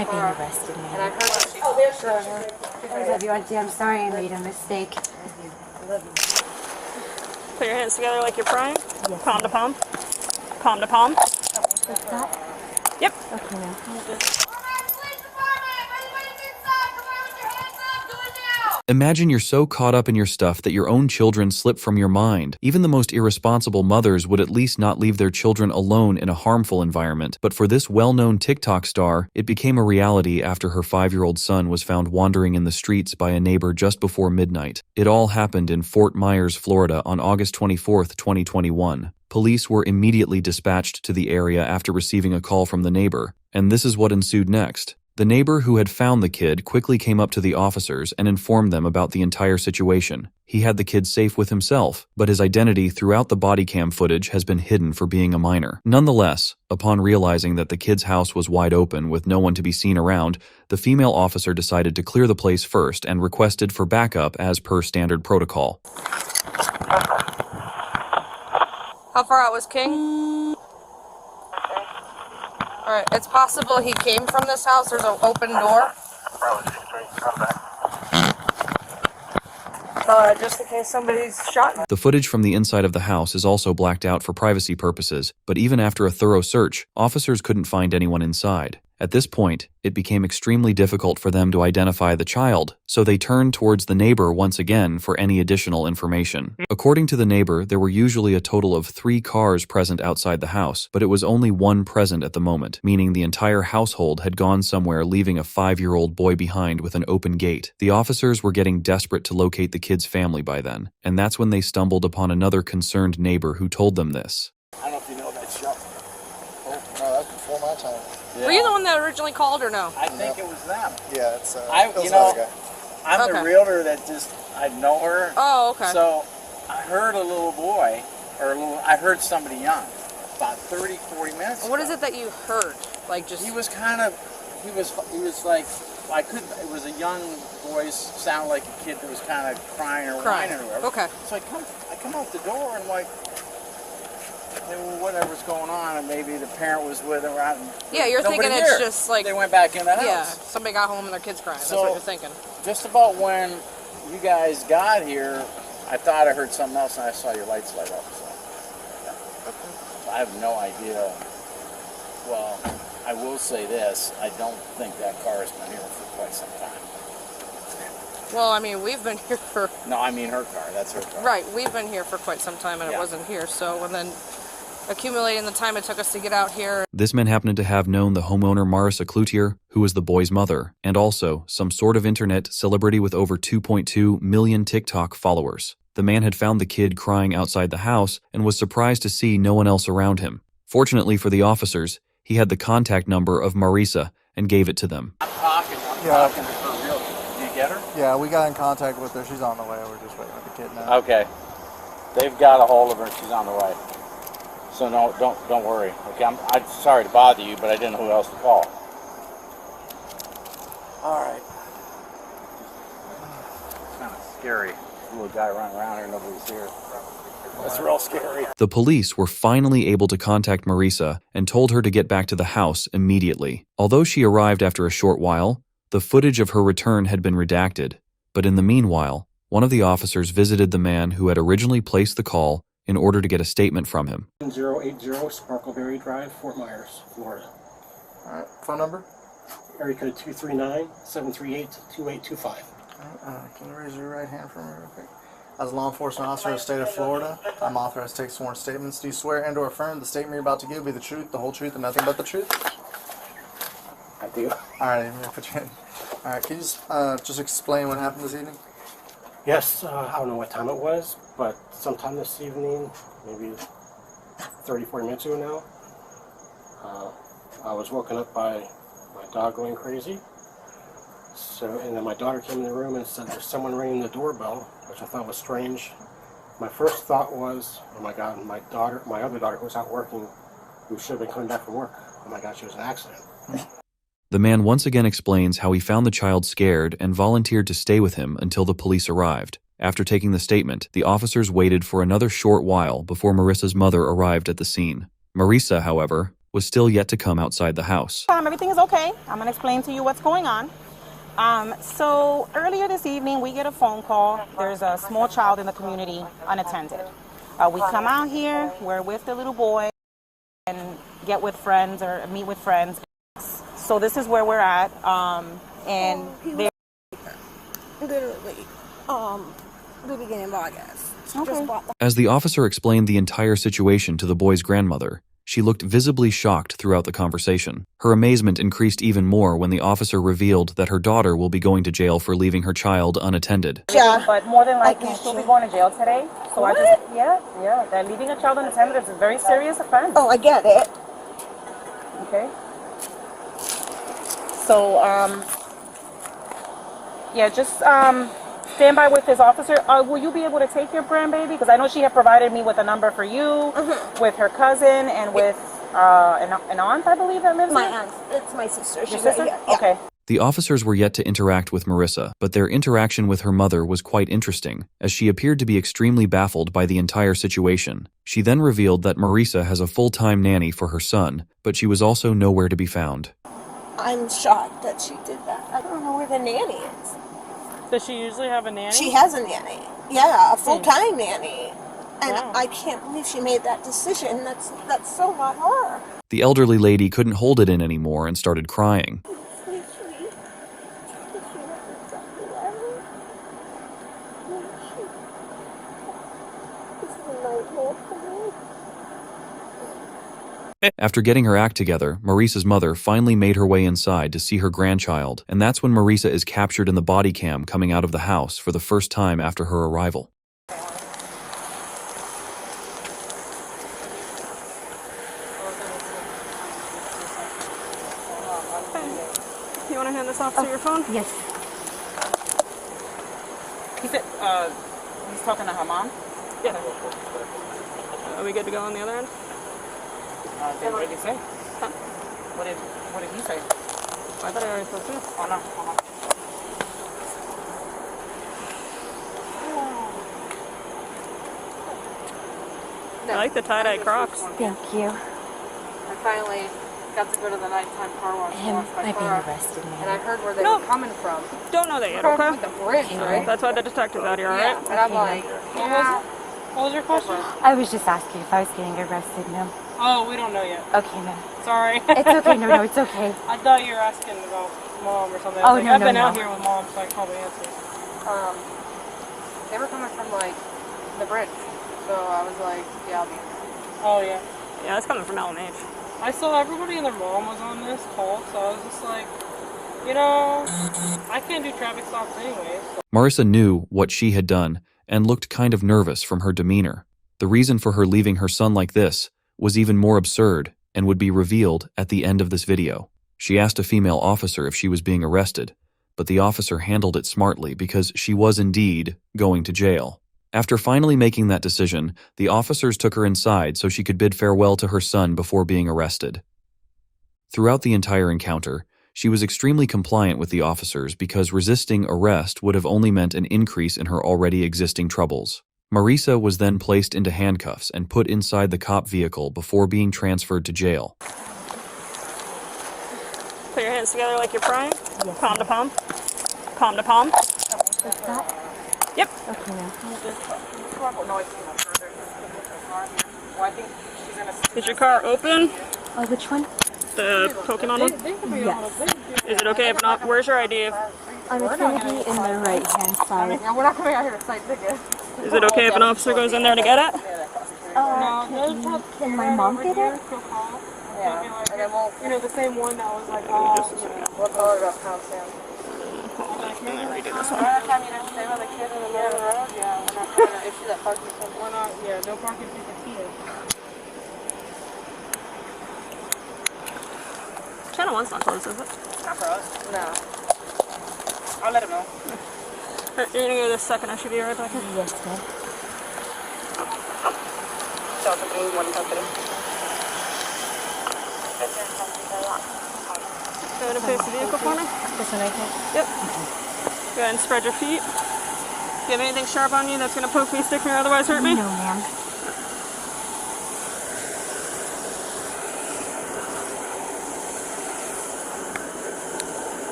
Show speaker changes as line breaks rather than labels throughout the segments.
I've been arrested,
And
man.
I heard that she...
I'm sorry I made a mistake.
Put your hands together like you're crying.
Yes.
Palm to palm. Palm to palm.
Like that?
Yep.
Okay, ma'am.
Imagine you're so caught up in your stuff that your own children slip from your mind. Even the most irresponsible mothers would at least not leave their children alone in a harmful environment. But for this well-known TikTok star, it became a reality after her 5-year-old son was found wandering in the streets by a neighbor just before midnight. It all happened in Fort Myers, Florida on August 24, 2021. Police were immediately dispatched to the area after receiving a call from the neighbor. And this is what ensued next. The neighbor who had found the kid quickly came up to the officers and informed them about the entire situation. He had the kid safe with himself, but his identity throughout the body cam footage has been hidden for being a minor. Nonetheless, upon realizing that the kid's house was wide open with no one to be seen around, the female officer decided to clear the place first and requested for backup as per standard protocol.
How far out was King? Alright, it's possible he came from this house. There's an open door. Just in case somebody's shot me.
The footage from the inside of the house is also blacked out for privacy purposes, but even after a thorough search, officers couldn't find anyone inside. At this point, it became extremely difficult for them to identify the child, so they turned towards the neighbor once again for any additional information. According to the neighbor, there were usually a total of 3 cars present outside the house, but it was only one present at the moment, meaning the entire household had gone somewhere, leaving a 5-year-old boy behind with an open gate. The officers were getting desperate to locate the kid's family by then, and that's when they stumbled upon another concerned neighbor who told them this.
I don't know if you know that shop.
Oh, no, that's before my time.
Yeah.
Were you the one that originally called or no?
I think it was them.
Yeah, it's
you know,
guy.
I'm the
Okay.
realtor that just, I know her.
Oh, okay.
So I heard a little boy, I heard somebody young, about 30, 40 minutes
What
ago.
is it that you heard? Like just...
He was kind of, he was like, it was a young voice, sounded like a kid that was kind of crying or whining or whatever.
Okay.
So I come out the door and like, whatever's going on, and maybe the parent was with her.
Yeah, you're thinking it's just like...
They went back in the house.
Yeah, somebody got home and their kid's crying. That's
So-
what you're thinking.
Just about when you guys got here, I thought I heard something else, and I saw your lights light up. So I have no idea. Well, I will say this: I don't think that car has been here for quite some time.
Well, I mean, we've been here for...
No, I mean her car. That's her car.
Right, we've been here for quite some time and
Yeah.
it wasn't here. So, and then accumulating the time it took us to get out here.
This man happened to have known the homeowner Marrissa Cloutier, who was the boy's mother, and also some sort of internet celebrity with over 2.2 million TikTok followers. The man had found the kid crying outside the house and was surprised to see no one else around him. Fortunately for the officers, he had the contact number of Marrissa and gave it to them.
I'm talking to her real. Do you get her?
Yeah, we got in contact with her. She's on the way. We're just waiting for the kid now.
Okay. They've got a hold of her. She's on the way. So no, don't worry. Okay, I'm sorry to bother you, but I didn't know who else to call. All right. It's kind of scary. Little guy running around here, nobody's here. That's real scary.
The police were finally able to contact Marrissa and told her to get back to the house immediately. Although she arrived after a short while, the footage of her return had been redacted. But in the meanwhile, one of the officers visited the man who had originally placed the call in order to get a statement from him.
080 Sparkleberry Drive, Fort Myers, Florida.
All right, phone number?
Area code 239-738-2825.
Can you raise your right hand for me real quick? As a law enforcement officer of the state of Florida, I'm authorized to take sworn statements. Do you swear and or affirm the statement you're about to give will be the truth, the whole truth, and nothing but the truth?
I do.
All right, I'm gonna put you in. All right, can you just explain what happened this evening?
Yes, I don't know what time it was, but sometime this evening, maybe 30, 40 minutes ago now, I was woken up by my dog going crazy. So, and then my daughter came in the room and said there's someone ringing the doorbell, which I thought was strange. My first thought was, oh my God, my other daughter who was out working, who should have been coming back from work, oh my God, she was in an accident.
The man once again explains how he found the child scared and volunteered to stay with him until the police arrived. After taking the statement, the officers waited for another short while before Marissa's mother arrived at the scene. Marrissa, however, was still yet to come outside the house.
Everything is okay. I'm going to explain to you what's going on. So earlier this evening, we get a phone call. There's a small child in the community unattended. We come out here, we're with the little boy, and get with friends or meet with friends. So this is where we're at. And they're
literally, the beginning of August.
okay.
As the officer explained the entire situation to the boy's grandmother, she looked visibly shocked throughout the conversation. Her amazement increased even more when the officer revealed that her daughter will be going to jail for leaving her child unattended.
Yeah, but more than likely she'll be going to jail today. So what? That leaving a child unattended is a very serious offense.
Oh, I get it.
Okay. So, just stand by with this officer. Will you be able to take your grandbaby? Because I know she had provided me with a number for you, with her cousin, and with an aunt, I believe, that lives
My
there?
aunt. It's my sister. She's
Your sister?
right here. Yeah.
Okay.
The officers were yet to interact with Marrissa, but their interaction with her mother was quite interesting, as she appeared to be extremely baffled by the entire situation. She then revealed that Marrissa has a full-time nanny for her son, but she was also nowhere to be found.
I'm shocked that she did that. I don't know where the nanny is.
Does she usually have a nanny?
She has a nanny. Yeah, a full-time nanny. And
Wow.
I can't believe she made that decision. That's so not her.
The elderly lady couldn't hold it in anymore and started crying.
Sweet, sweet. This is a nightmare for me.
After getting her act together, Marissa's mother finally made her way inside to see her grandchild, and that's when Marrissa is captured in the body cam coming out of the house for the first time after her arrival.
You want to hand this off to your phone?
Yes.
He said, he's talking to her mom?
Yeah. Are we good to go on the other end?
What did he say?
Huh?
What did he say?
I thought I already spoke to you.
Oh, no. Hold on.
I like the tie-dye Crocs.
Thank you.
I finally got to go to the nighttime car wash and
Him
wash my
by being
car.
arrested,
And I
man.
heard where they
Nope.
were coming from.
Don't know that yet,
From
okay?
the bridge, right?
That's why the detective's out here, alright?
And I'm like, yeah.
What was your question?
I was just asking if I was getting arrested. No.
Oh, we don't know yet.
Okay, no.
Sorry.
It's okay. No, it's okay.
I thought you were asking about mom or something.
Oh,
Like,
no,
I've
no,
been
no.
out here with mom, so I can probably answer.
They were coming from like the bridge. So I was like, yeah, I'll be.
Oh, yeah. Yeah, that's coming from LMH. I saw everybody and their mom was on this call, so I was just like, you know, I can't do traffic stops anyways. So.
Marrissa knew what she had done and looked kind of nervous from her demeanor. The reason for her leaving her son like this was even more absurd and would be revealed at the end of this video. She asked a female officer if she was being arrested, but the officer handled it smartly because she was indeed going to jail. After finally making that decision, the officers took her inside so she could bid farewell to her son before being arrested. Throughout the entire encounter, she was extremely compliant with the officers because resisting arrest would have only meant an increase in her already existing troubles. Marrissa was then placed into handcuffs and put inside the cop vehicle before being transferred to jail.
Put your hands together like you're crying.
Yes.
Palm to palm. Palm to palm.
Like that?
Yep.
Okay, no.
Is your car open?
Oh, which one?
The Pokemon one?
Yes.
Is it okay if not? Where's your ID?
It's going to be in the right-hand side.
Yeah, we're not coming out here to cite tickets.
Is it okay if an officer goes in there to get it?
Can my mom get it?
Yeah. And then we'll,
You know, the same one that was like, oh,
we'll call it up pound sand.
I'm gonna redo this one.
Last time you didn't stay with a kid in the middle of the road? Yeah, we're not trying to issue that parking ticket.
We're not, yeah, no parking tickets here. Channel 1's not closed, is it?
Not for us. No. I'll let him know.
You're gonna go this second, I should be right back in.
Yes, ma'am.
Tell them we want company.
Go ahead and face the vehicle for me.
This one right here?
Yep. Go ahead and spread your feet. Do you have anything sharp on you that's gonna poke me, stick me, or otherwise hurt me?
No, ma'am.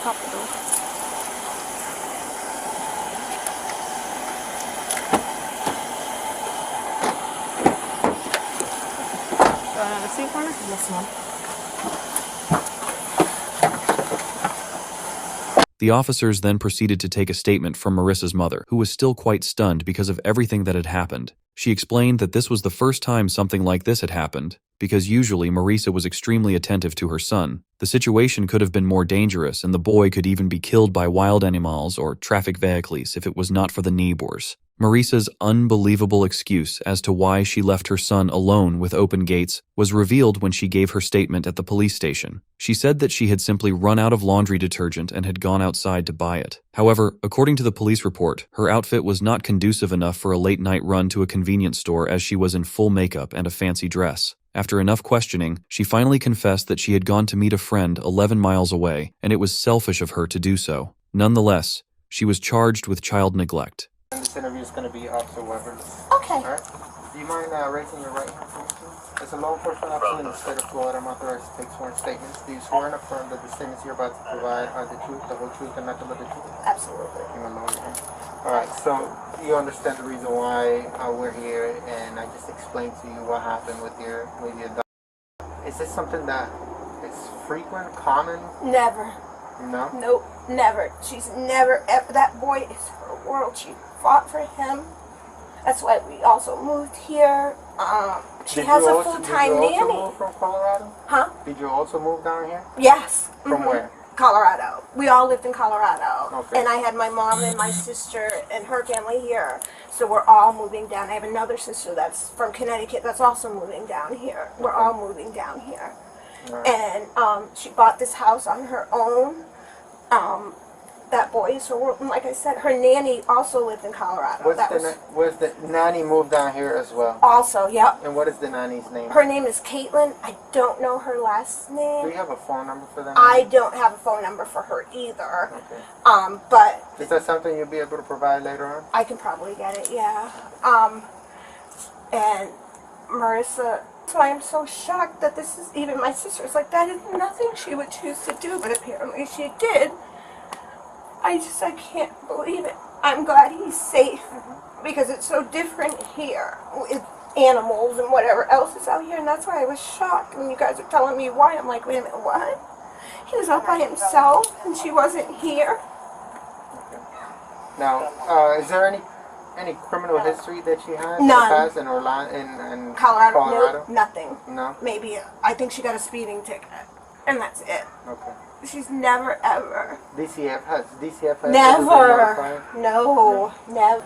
pop the door. Have a seat for me?
Yes, ma'am.
The officers then proceeded to take a statement from Marissa's mother, who was still quite stunned because of everything that had happened. She explained that this was the first time something like this had happened, because usually Marrissa was extremely attentive to her son. The situation could have been more dangerous, and the boy could even be killed by wild animals or traffic vehicles if it was not for the neighbors. Marissa's unbelievable excuse as to why she left her son alone with open gates was revealed when she gave her statement at the police station. She said that she had simply run out of laundry detergent and had gone outside to buy it. However, according to the police report, her outfit was not conducive enough for a late-night run to a convenience store, as she was in full makeup and a fancy dress. After enough questioning, she finally confessed that she had gone to meet a friend 11 miles away, and it was selfish of her to do so. Nonetheless, she was charged with child neglect.
This interview is going to be Officer Weber.
Okay.
Alright? Do you mind raising your right hand for me, please? As a law enforcement officer in the state of Florida, I'm authorized to take sworn statements. Do you swear and affirm that the statements you're about to provide are the truth, the whole truth, and nothing but the truth?
Absolutely.
You're my lawyer. Alright, so you understand the reason why we're here, and I just explained to you what happened with your daughter. Is this something that is frequent, common?
Never.
No?
Nope. Never. She's never ever. That boy is her world. She fought for him. That's why we also moved here. She has a full-time nanny.
Did you also move from Colorado?
Huh?
Did you also move down here?
Yes.
From where?
Colorado. We all lived in Colorado.
Okay.
And I had my mom and my sister and her family here. So we're all moving down. I have another sister that's from Connecticut that's also moving down here. We're all moving down here.
Right.
And she bought this house on her own. That boy is her world. And like I said, her nanny also lived in Colorado.
Was the nanny moved down here as well?
Also, yep.
And what is the nanny's name?
Her name is Caitlin. I don't know her last
Do
name.
you have a phone number for them?
I don't have a phone number for her either.
Okay.
But
Is that something you'll be able to provide later on?
I can probably get it, yeah. And Marrissa, that's why I'm so shocked that this is even my sister's like, that is nothing she would choose to do, but apparently she did. I can't believe it. I'm glad he's safe because it's so different here with animals and whatever else is out here, and that's why I was shocked when you guys are telling me why. I'm like, wait a minute, what? He was out by himself and she wasn't here.
Now, is there any criminal history that she has?
None.
In Orlando, in
Colorado? Nope, nothing.
No?
Maybe, I think she got a speeding ticket, and that's it.
Okay.
She's never ever.
DCF has
Never. No, never.